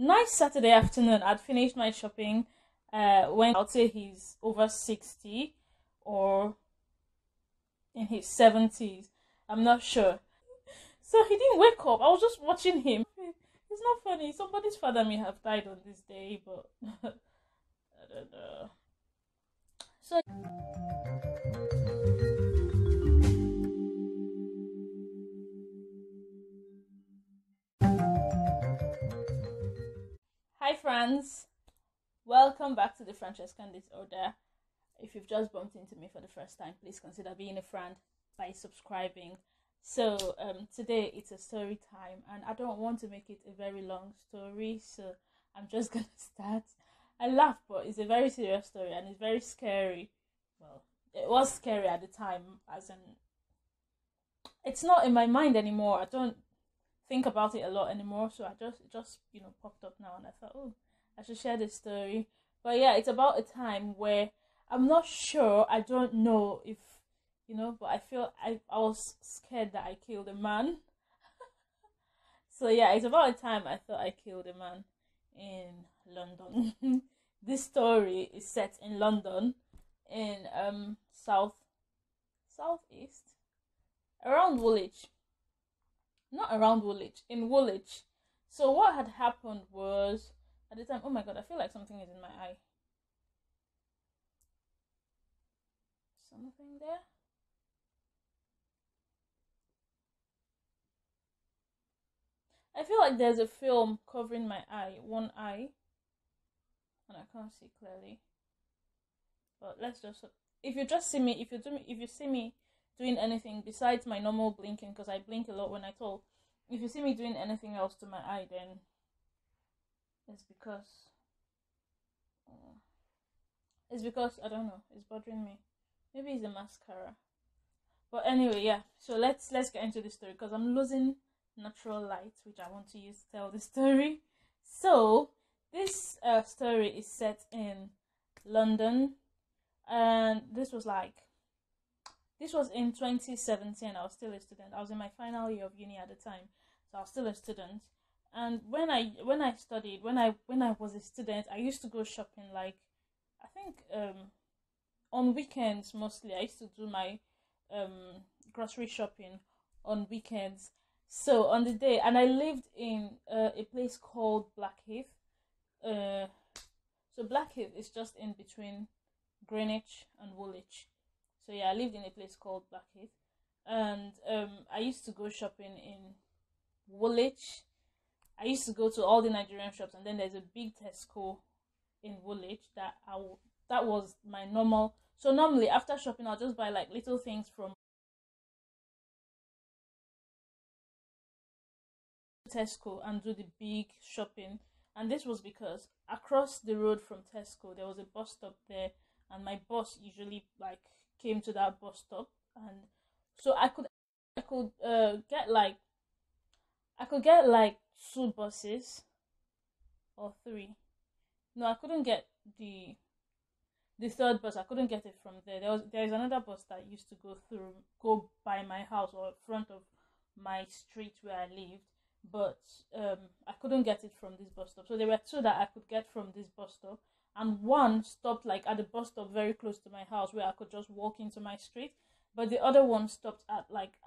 Nice Saturday afternoon. I'd finished my shopping. When I'd say he's over 60 or in his 70s. I'm not sure. So he didn't wake up. I was just watching him. It's not funny. Somebody's father may have died on this day, but I don't know. So hi friends. Welcome back to the Francescan Disorder. If you've just bumped into me for the first time, please consider being a friend by subscribing. So today it's a story time, and I don't want to make it a very long story, so I'm just gonna start. I laugh, but it's a very serious story and it's very scary. Well, it was scary at the time, as in it's not in my mind anymore. I don't think about it a lot anymore, so I just popped up now, and I thought, oh, I should share this story. But yeah, it's about a time where I'm not sure. I don't know if but I feel I was scared that I killed a man. So yeah, it's about a time I thought I killed a man in London. This story is set in London, in southeast, around Woolwich. Not around Woolwich, in Woolwich. So what had happened was, at the time, oh my god, I feel like something is in my eye. Something there? I feel like there's a film covering my eye, one eye, and I can't see clearly. But let's just, if you see me doing anything besides my normal blinking, because I blink a lot when I talk, if you see me doing anything else to my eye, then it's because I don't know, it's bothering me. Maybe it's a mascara. But anyway, yeah. So let's get into the story, because I'm losing natural light, which I want to use to tell the story. So this story is set in London, and this was in 2017. I was still a student. I was in my final year of uni at the time, so I was still a student. And when I was a student, I used to go shopping, like, I think on weekends mostly. I used to do my grocery shopping on weekends. So on the day, and I lived in a place called Blackheath. So Blackheath is just in between Greenwich and Woolwich. So yeah, I lived in a place called Blackheath, and I used to go shopping in Woolwich. I used to go to all the Nigerian shops, and then there's a big Tesco in Woolwich that was my normal. So normally after shopping, I'll just buy like little things from Tesco and do the big shopping. And this was because across the road from Tesco there was a bus stop there, and my boss usually like came to that bus stop, and so I could get like two buses or three. No, I couldn't get the third bus. I couldn't get it from there. There's another bus that used to go by my house or front of my street where I lived, but I couldn't get it from this bus stop. So there were two that I could get from this bus stop, and one stopped like at the bus stop very close to my house where I could just walk into my street, but the other one stopped at like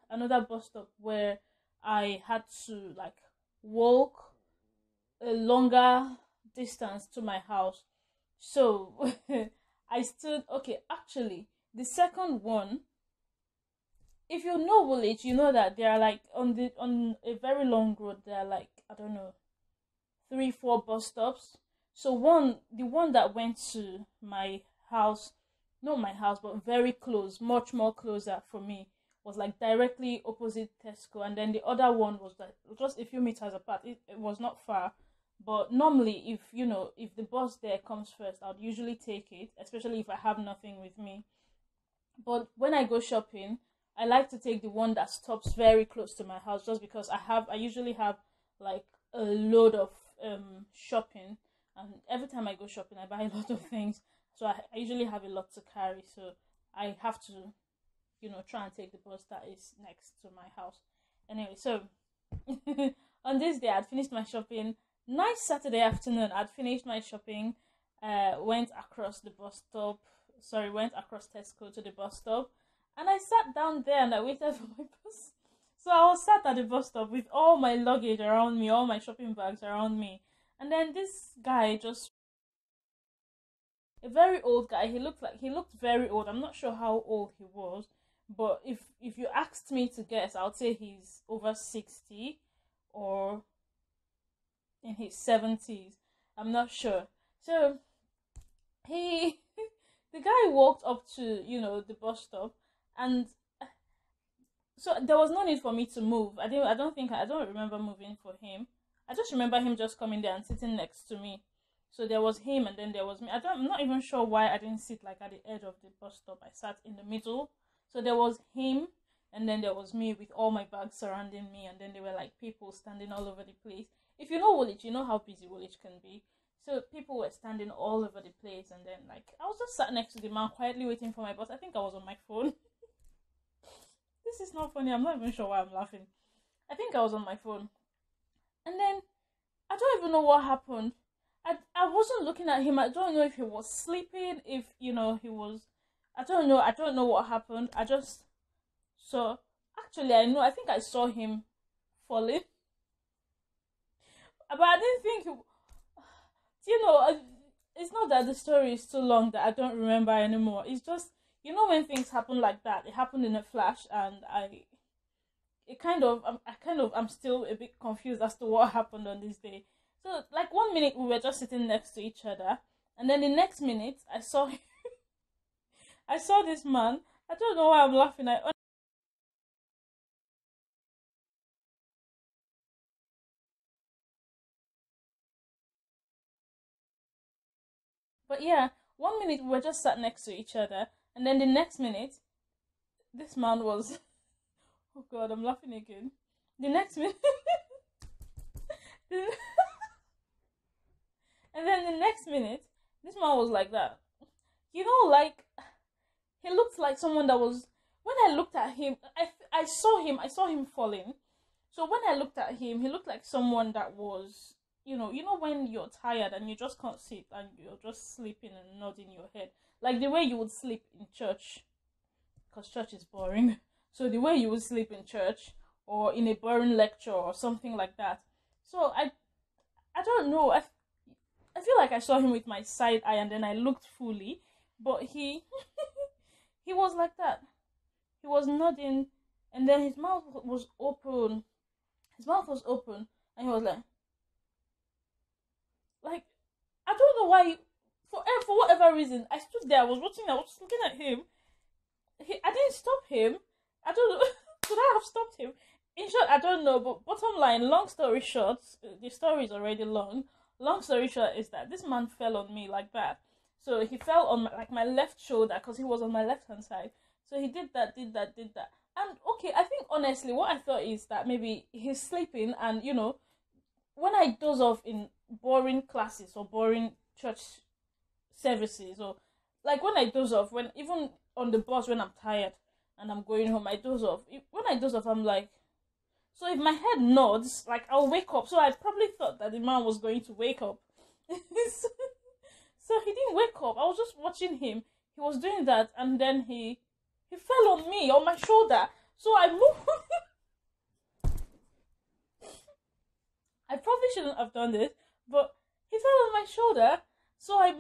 another bus stop where I had to like walk a longer distance to my house. So I stood. Okay, actually the second one, if you know Woolwich, you know that they are like on a very long road. There are like, I don't know, 3-4 bus stops. So the one that went to my house, not my house, but very close, much more closer for me, was like directly opposite Tesco, and then the other one was like just a few meters apart. It was not far, but normally if the bus there comes first, I'd usually take it, especially if I have nothing with me. But when I go shopping, I like to take the one that stops very close to my house, just because I usually have like a load of shopping, and every time I go shopping I buy a lot of things, so I usually have a lot to carry, so I have to try and take the bus that is next to my house. Anyway, so on this day I'd finished my shopping. Nice Saturday afternoon. I'd finished my shopping, went across the bus stop. Sorry, went across Tesco to the bus stop, and I sat down there and I waited for my bus. So I was sat at the bus stop with all my luggage around me, all my shopping bags around me, and then this guy, just a very old guy. He looked very old. I'm not sure how old he was, but if you asked me to guess, I would say he's over 60 or in his 70s. I'm not sure. So he the guy walked up to, the bus stop, and so there was no need for me to move. I don't remember moving for him. I just remember him just coming there and sitting next to me. So there was him, and then there was me. I'm not even sure why I didn't sit like at the edge of the bus stop. I sat in the middle. So there was him, and then there was me with all my bags surrounding me, and then there were like people standing all over the place. If you know Woolwich, you know how busy Woolwich can be. So people were standing all over the place, and then like I was just sat next to the man quietly waiting for my bus. I think I was on my phone. This is not funny. I'm not even sure why I'm laughing. I think I was on my phone. And then I don't even know what happened. I wasn't looking at him. I don't know if he was sleeping, if he was, I don't know what happened. I just saw, actually I think I saw him falling. But I didn't think it's not that the story is too long that I don't remember anymore. It's just, when things happen like that, it happened in a flash, and I'm still a bit confused as to what happened on this day. So, like, 1 minute we were just sitting next to each other, and then the next minute I saw I saw this man. I don't know why I'm laughing. But yeah, 1 minute we were just sat next to each other, and then the next minute, this man was. Oh God, I'm laughing again. The next minute, and then the next minute, this man was like that. Like he looked like someone that was. When I looked at him, I saw him. I saw him falling. So when I looked at him, he looked like someone that was, when you're tired and you just can't sit and you're just sleeping and nodding your head, like the way you would sleep in church, because church is boring. So the way you would sleep in church or in a boring lecture or something like that. So I don't know. I feel like I saw him with my side eye, and then I looked fully, but he he was like that. He was nodding, and then his mouth was open. His mouth was open, and he was like I don't know why. For whatever reason, I stood there. I was watching. I was looking at him. I didn't stop him. I don't know. Could I have stopped him? In short, I don't know. But bottom line, long story short, the story is already long. Long story short is that this man fell on me like that. So he fell on my left shoulder, because he was on my left hand side. So he did that. And okay, I think honestly, what I thought is that maybe he's sleeping, and when I doze off in boring classes or boring church services, or like when I doze off, when even on the bus when I'm tired and I'm going home, I doze off. When I doze off, I'm like, so if my head nods, like I'll wake up. So I probably thought that the man was going to wake up. So he didn't wake up. I was just watching him. He was doing that, and then he fell on me, on my shoulder. So I moved. I probably shouldn't have done this, but he fell on my shoulder. So I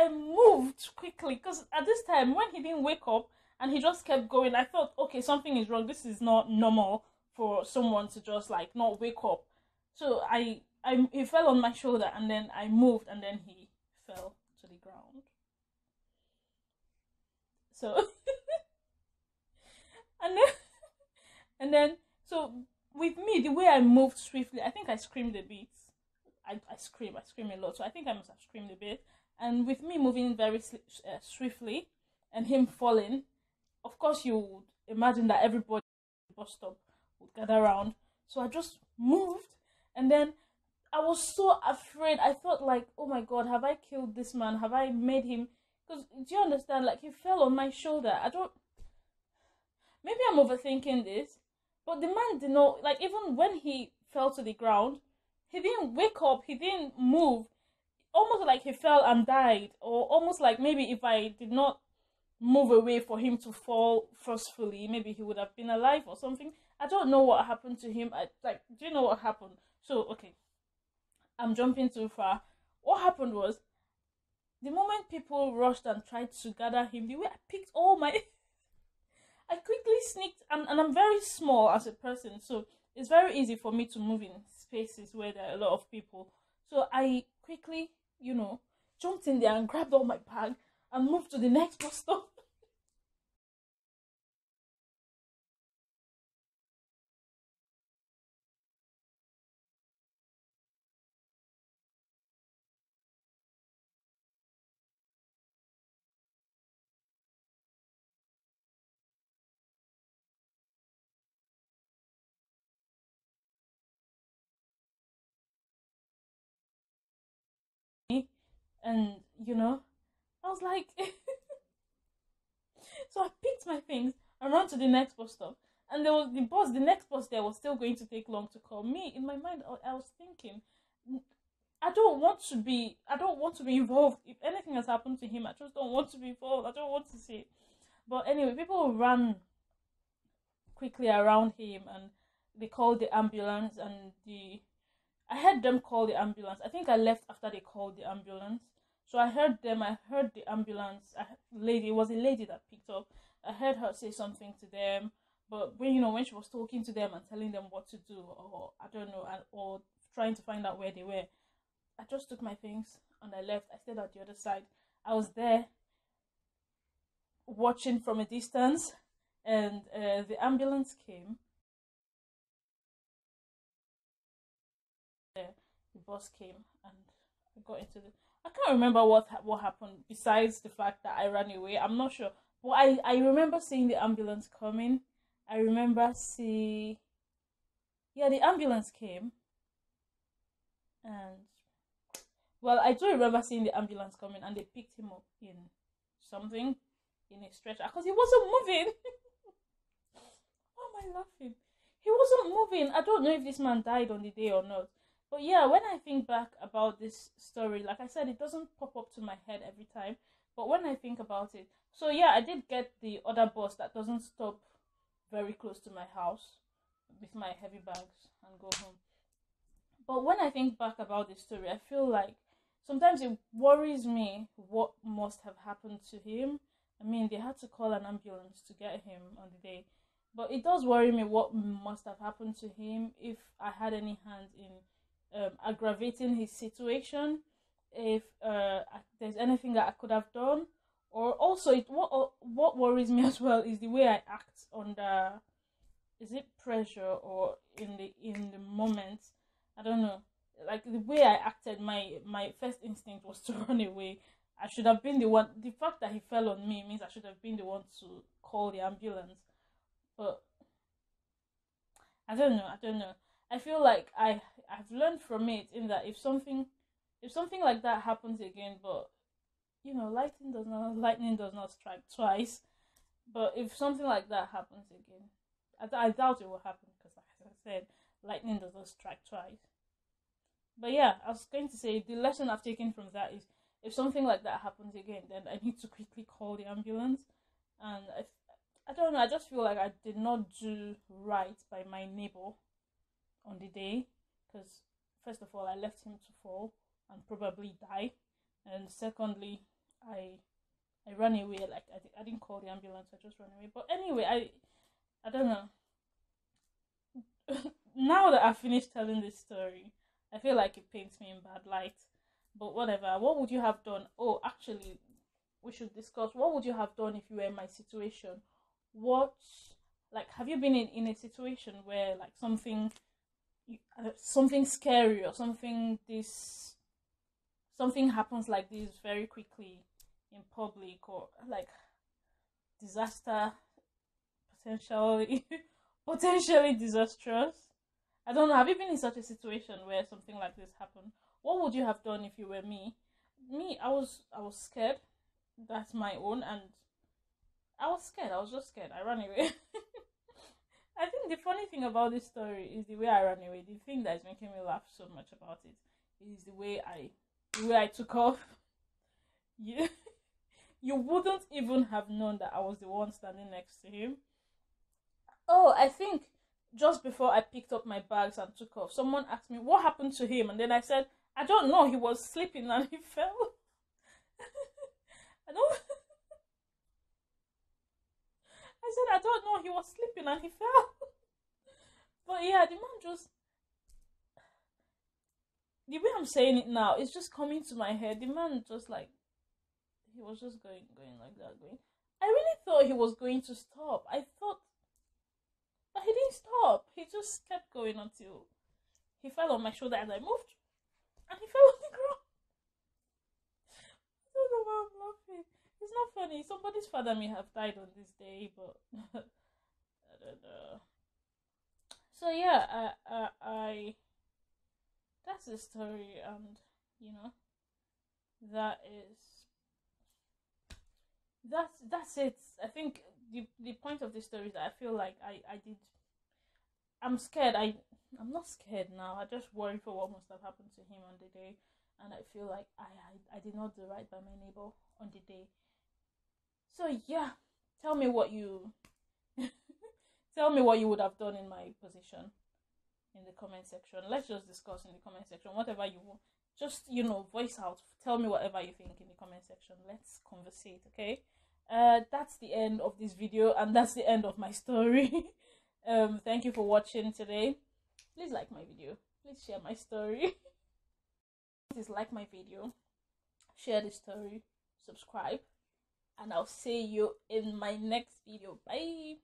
moved quickly, because at this time when he didn't wake up and he just kept going, I thought, okay, something is wrong. This is not normal for someone to just like not wake up. So he fell on my shoulder, and then I moved, and then he fell to the ground. So and then so with me, the way I moved swiftly, I think I screamed a bit. I scream a lot, so I think I must have screamed a bit. And with me moving very swiftly and him falling, of course you would imagine that everybody at the bus stop would gather around. So I just moved, and then I was so afraid. I thought like, oh my God, have I killed this man? Have I made him? Because do you understand? Like, he fell on my shoulder. Maybe I'm overthinking this, but the man did not, like, even when he fell to the ground, he didn't wake up, he didn't move, almost like he fell and died, or almost like maybe if I did not move away for him to fall forcefully, maybe he would have been alive or something. I don't know what happened to him. Do you know what happened? So, okay, I'm jumping too far. What happened was, the moment people rushed and tried to gather him, the way I picked all my... I quickly sneaked, and I'm very small as a person, so it's very easy for me to move in spaces where there are a lot of people. So I quickly, jumped in there and grabbed all my bag and moved to the next bus stop. And, I was like... So I picked my things and ran to the next bus stop. And there was the next bus there was still going to take long to come. Me, in my mind, I was thinking, I don't want to be involved. If anything has happened to him, I just don't want to be involved. I don't want to see it. But anyway, people ran quickly around him and they called the ambulance, and I heard them call the ambulance. I think I left after they called the ambulance. So I heard them, I heard the ambulance lady, it was a lady that picked up. I heard her say something to them, but when she was talking to them and telling them what to do, or I don't know, or trying to find out where they were, I just took my things and I left. I stayed at the other side. I was there watching from a distance, and the ambulance came. The bus came and I got into the... I can't remember what happened besides the fact that I ran away. I'm not sure. But I remember seeing the ambulance coming. I remember yeah, the ambulance came. And, well, I do remember seeing the ambulance coming, and they picked him up in something, in a stretcher, because he wasn't moving. Why am I laughing? He wasn't moving. I don't know if this man died on the day or not. But yeah, when I think back about this story, like I said, it doesn't pop up to my head every time. But when I think about it, so yeah, I did get the other bus that doesn't stop very close to my house with my heavy bags and go home. But when I think back about this story, I feel like sometimes it worries me what must have happened to him. I mean, they had to call an ambulance to get him on the day. But it does worry me what must have happened to him, if I had any hand in aggravating his situation, if there's anything that I could have done, or also what worries me as well is the way I act under, is it pressure or in the moment? I don't know. Like the way I acted, my first instinct was to run away. I should have been the one. The fact that he fell on me means I should have been the one to call the ambulance. But I don't know. I feel like I've learned from it, in that if something like that happens again, but lightning does not strike twice. But if something like that happens again, I doubt it will happen, because like I said, lightning does not strike twice. But yeah, I was going to say the lesson I've taken from that is, if something like that happens again, then I need to quickly call the ambulance. And I don't know, I just feel like I did not do right by my neighbor on the day, because first of all, I left him to fall and probably die, and secondly, I ran away. Like I didn't call the ambulance, I just ran away. But anyway, I don't know. Now that I've finished telling this story, I feel like it paints me in bad light. But whatever. What would you have done? Oh, actually, we should discuss, what would you have done if you were in my situation? Have you been in a situation where like something scary, or something happens like this very quickly in public, or like disaster, potentially potentially disastrous? I don't know. Have you been in such a situation where something like this happened? What would you have done if you were me? I was scared. That's my own, and I was scared. I was just scared. I ran away. I think the funny thing about this story is the way I ran away. The thing that is making me laugh so much about it is the way I took off. You, you wouldn't even have known that I was the one standing next to him. Oh, I think just before I picked up my bags and took off, someone asked me what happened to him, and then I said, I don't know. He was sleeping and he fell. I don't. I said, I don't know. He was sleeping and he fell. But yeah, the man just, the way I'm saying it now, it's just coming to my head. The man just like, he was just going like that, going. I really thought he was going to stop. I thought, but he didn't stop. He just kept going until he fell on my shoulder as I moved, and he fell on the ground. I don't know why I'm laughing. It's not funny. Somebody's father may have died on this day, but I don't know. So yeah, I that's the story, and you know that is that's it. I think the point of this story is that I feel like I'm scared. I'm not scared now. I just worry for what must have happened to him on the day, and I feel like I did not do right by my neighbor on the day. So yeah, tell me what you tell me what you would have done in my position in the comment section. Let's just discuss in the comment section whatever you want. Just voice out. Tell me whatever you think in the comment section. Let's conversate, okay? That's the end of this video, and that's the end of my story. Thank you for watching today. Please like my video. Please share my story. Please like my video. Share the story. Subscribe. And I'll see you in my next video. Bye.